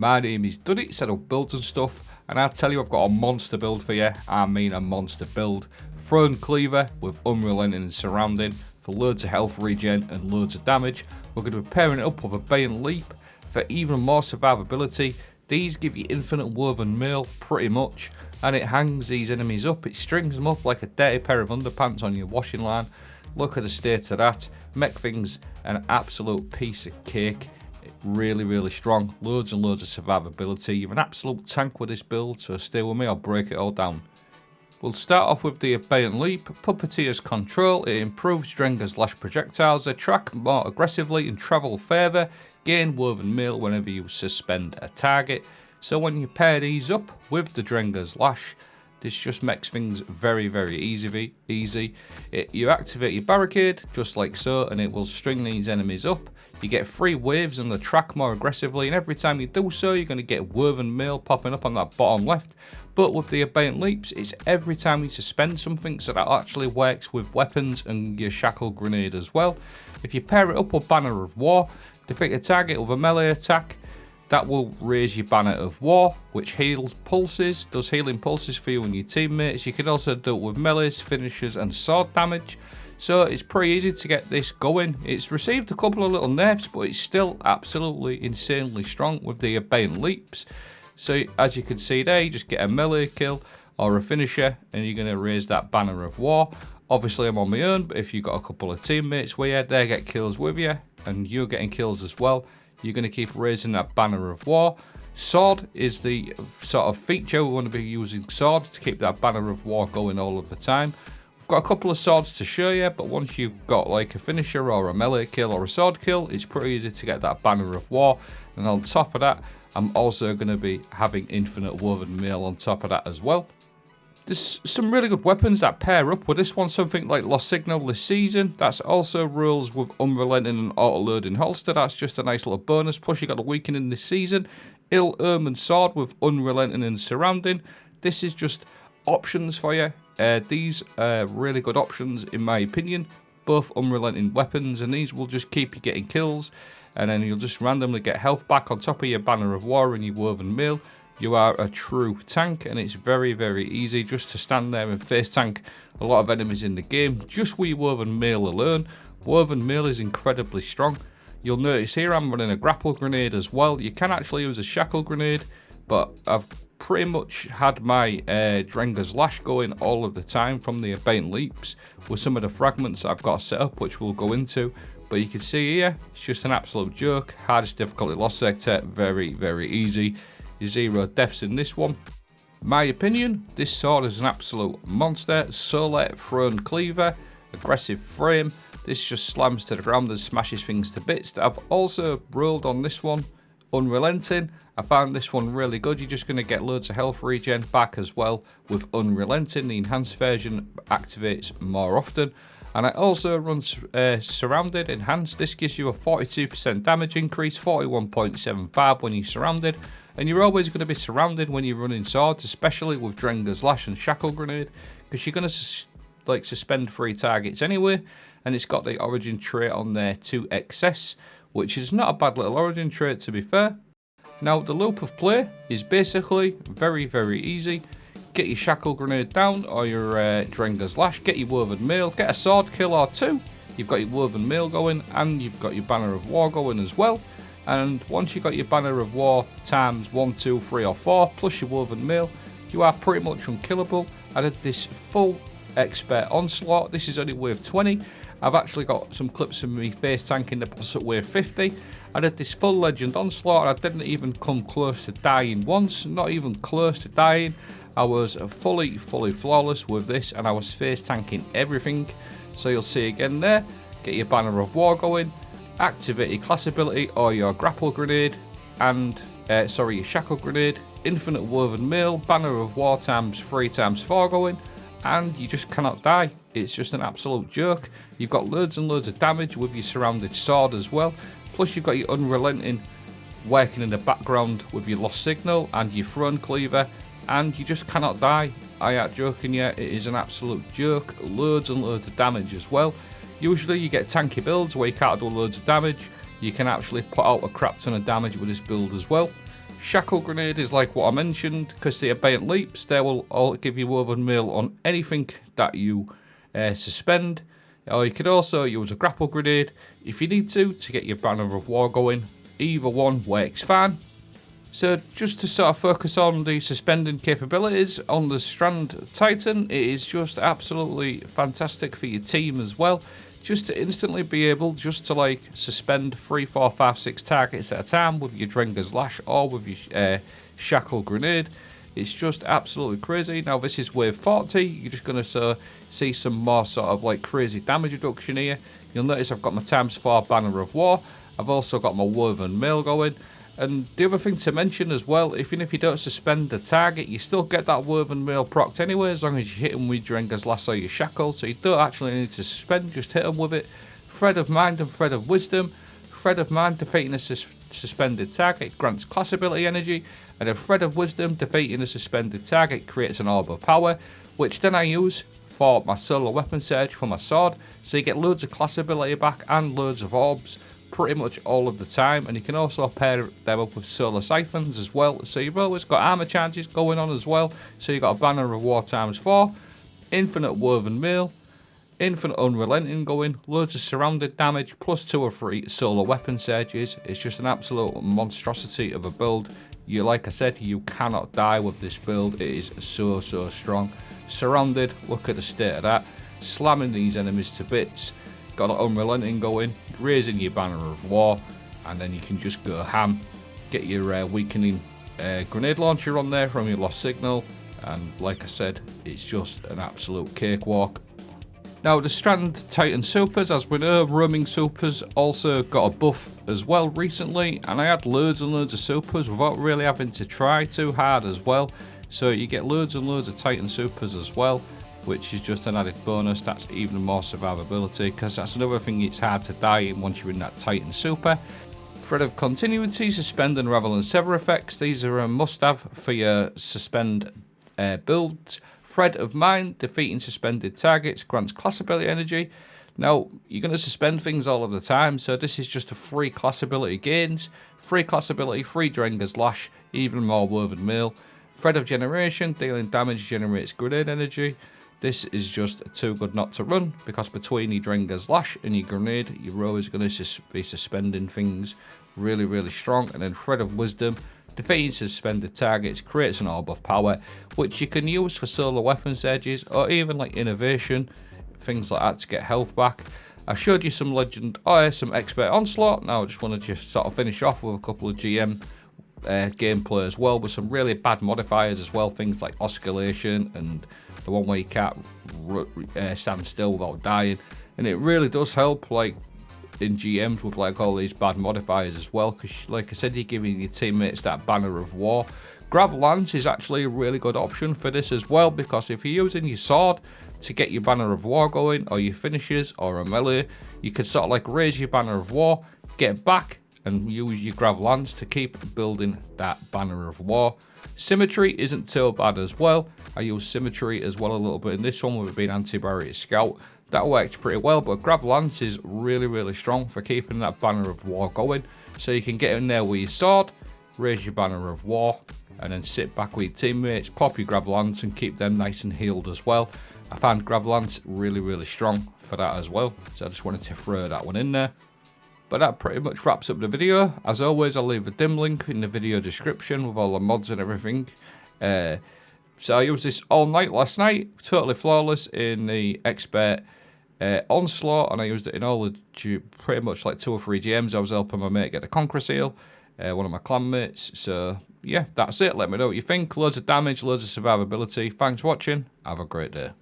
My name is Duddy, set up builds and stuff, and I tell you I've got a monster build for you. I mean a monster build. Throne Cleaver with Unrelenting and Surrounding for loads of health regen and loads of damage. We're going to be pairing it up with Abeyant Leap for even more survivability. These give you infinite woven mail pretty much, and it hangs these enemies up. It strings them up like a dirty pair of underpants on your washing line. Look at the state of that. Make things an absolute piece of cake. Really strong. Loads and loads of survivability. You're an absolute tank with this build, so stay with me, I'll break it all down. We'll start off with the Abeyant Leap. Puppeteer's Control. It improves Drenger's lash projectiles, attract more aggressively and travel further. Gain woven mail whenever you suspend a target. So when you pair these up with the Drenger's lash, this just makes things very easy. You activate your barricade just like so, and it will string these enemies up. You get 3 waves and attract more aggressively, and every time you do so, you're going to get woven mail popping up on that bottom left. But with the Abeyant Leaps, it's every time you suspend something, so that actually works with weapons and your shackle grenade as well. If you pair it up with Banner of War, defeat a target with a melee attack. That will raise your Banner of War, which heals pulses, does healing pulses for you and your teammates. You can also do it with melees, finishers and sword damage. So it's pretty easy to get this going. It's received a couple of little nerfs, but it's still absolutely insanely strong with the Abeyant Leaps. So as you can see there, you just get a melee kill or a finisher and you're going to raise that Banner of War. Obviously I'm on my own, but if you've got a couple of teammates where they get kills with you and you're getting kills as well, you're going to keep raising that Banner of War. Sword is the sort of feature. We want to be using swords to keep that Banner of War going all of the time. We've got a couple of swords to show you, but once you've got like a finisher or a melee kill or a sword kill, it's pretty easy to get that Banner of War. And on top of that, I'm also going to be having infinite woven mail on top of that as well. There's some really good weapons that pair up with this one, something like Lost Signal this season. That's also rules with Unrelenting and auto-loading holster. That's just a nice little bonus. Plus you got a weakening this season. Ill Omen Sword with Unrelenting and Surrounding. This is just options for you. These are really good options in my opinion. Both unrelenting weapons, and these will just keep you getting kills. And then you'll just randomly get health back on top of your Banner of War and your woven mail. You are a true tank, and it's very easy just to stand there and face tank a lot of enemies in the game just with your woven mail alone. Woven mail is incredibly strong. You'll notice here I'm running a grapple grenade as well. You can actually use a shackle grenade, but I've pretty much had my Drenger's lash going all of the time from the Abeyant Leaps with some of the fragments that I've got set up, which we'll go into. But you can see here, it's just an absolute joke. Hardest difficulty lost sector, very easy. 0 deaths in this one. My opinion, this sword is an absolute monster. Solar Throne Cleaver, aggressive frame. This just slams to the ground and smashes things to bits. I've also rolled on this one, Unrelenting. I found this one really good. You're just going to get loads of health regen back as well with Unrelenting. The enhanced version activates more often. And I also run Surrounded Enhanced. This gives you a 42% damage increase, 41.75 when you're surrounded. And you're always going to be surrounded when you're running swords, especially with Drenger's Lash and Shackle Grenade, because you're going to suspend 3 targets anyway. And it's got the origin trait on there to excess, which is not a bad little origin trait to be fair. Now the loop of play is basically very easy. Get your Shackle Grenade down or your Drenger's Lash, get your woven mail, get a sword kill or 2. You've got your woven mail going and you've got your Banner of War going as well. And once you've got your Banner of War times 1, 2, 3 or 4 plus your woven mail, you are pretty much unkillable. I did this full expert onslaught. This is only wave 20. I've actually got some clips of me face tanking the boss at wave 50. I did this full legend onslaught and I didn't even come close to dying once, not even close to dying. I was fully flawless with this and I was face tanking everything. So you'll see again there, get your Banner of War going, activate your class ability or your grapple grenade and your shackle grenade, infinite woven mail, Banner of War times 3 times 4 going, and you just cannot die. It's just an absolute joke. You've got loads and loads of damage with your surrounded sword as well, plus you've got your Unrelenting working in the background with your Lost Signal and your Throne Cleaver, and you just cannot die. I ain't joking you, it is an absolute joke. Loads and loads of damage as well. Usually you get tanky builds where you can't do loads of damage. You can actually put out a crap ton of damage with this build as well. Shackle Grenade is like what I mentioned, because the Abeyant leaps, they will all give you woven mail on anything that you suspend. Or you could also use a grapple grenade if you need to get your banner of war going. Either one works fine. So just to sort of focus on the suspending capabilities on the Strand Titan, it is just absolutely fantastic for your team as well. Just to instantly be able just to like suspend 3, 4, 5, 6 targets at a time with your Drenger's Lash or with your Shackle Grenade. It's just absolutely crazy. Now this is wave 40, you're just going to see some more sort of like crazy damage reduction here. You'll notice I've got my ×4 Banner of War. I've also got my Woven Mail going. And the other thing to mention as well, even if you don't suspend the target, you still get that Woven Mail procced anyway, as long as you hit them with Drenger's Lash or your Shackle. So you don't actually need to suspend, just hit them with it. Thread of Mind and Thread of Wisdom. Thread of Mind, defeating a suspended target, grants class ability energy. And a Thread of Wisdom, defeating a suspended target, creates an Orb of Power, which then I use for my solo weapon surge for my sword. So you get loads of class ability back and loads of orbs pretty much all of the time. And you can also pair them up with solar siphons as well. So you've always got armor charges going on as well. So you've got a Banner of War ×4, infinite Woven Mail, infinite Unrelenting going, loads of surrounded damage, plus 2 or 3 solo weapon surges. It's just an absolute monstrosity of a build. Like I said, you cannot die with this build. It is so strong. Surrounded, look at the state of that. Slamming these enemies to bits. Got an Unrelenting going, raising your Banner of War, and then you can just go ham. Get your weakening grenade launcher on there from your Lost Signal, and like I said, it's just an absolute cakewalk. Now the Strand Titan Supers, as we know, roaming supers also got a buff as well recently, and I had loads and loads of supers without really having to try too hard as well. So you get loads and loads of Titan supers as well, which is just an added bonus. That's even more survivability, because that's another thing it's hard to die in once you're in that Titan super. Thread of Continuity, Suspend, Unravel and Sever effects. These are a must-have for your suspend builds. Thread of Mind, defeating suspended targets, grants class ability energy. Now, you're going to suspend things all of the time, so this is just a free class ability gains. Free class ability, free Drenger's Lash, even more Woven Mail. Thread of Generation, dealing damage, generates grenade energy. This is just too good not to run, because between your Drenger's Lash and your grenade, you're always going to be suspending things really strong. And then Thread of Wisdom, defeating suspended targets, creates an Orb of Power, which you can use for solo weapon surges or even like innovation, things like that to get health back. I showed you some Legend some Expert Onslaught. Now I just wanted to sort of finish off with a couple of GM gameplay as well, with some really bad modifiers as well, things like oscillation and the one where you can't stand still without dying. And it really does help like in GMs with like all these bad modifiers as well, because like I said, you're giving your teammates that Banner of War. Grav Lance is actually a really good option for this as well, because if you're using your sword to get your Banner of War going, or your finishes, or a melee, you can sort of like raise your Banner of War, get back, and use your Grav Lance to keep building that Banner of War. Symmetry isn't too bad as well. I use Symmetry as well a little bit in this one with it being Anti-Barrier Scout. That works pretty well, but Grav Lance is really strong for keeping that Banner of War going. So you can get in there with your sword, raise your Banner of War, and then sit back with your teammates, pop your Grav Lance and keep them nice and healed as well. I found Grav Lance really strong for that as well, so I just wanted to throw that one in there. But that pretty much wraps up the video. As always, I'll leave a dim link in the video description with all the mods and everything. So I used this all night last night, totally flawless in the Expert Onslaught, and I used it in all the pretty much like 2 or 3 GMs. I was helping my mate get the Conqueror Seal, one of my clan mates. So yeah, that's it. Let me know what you think. Loads of damage, loads of survivability. Thanks for watching. Have a great day.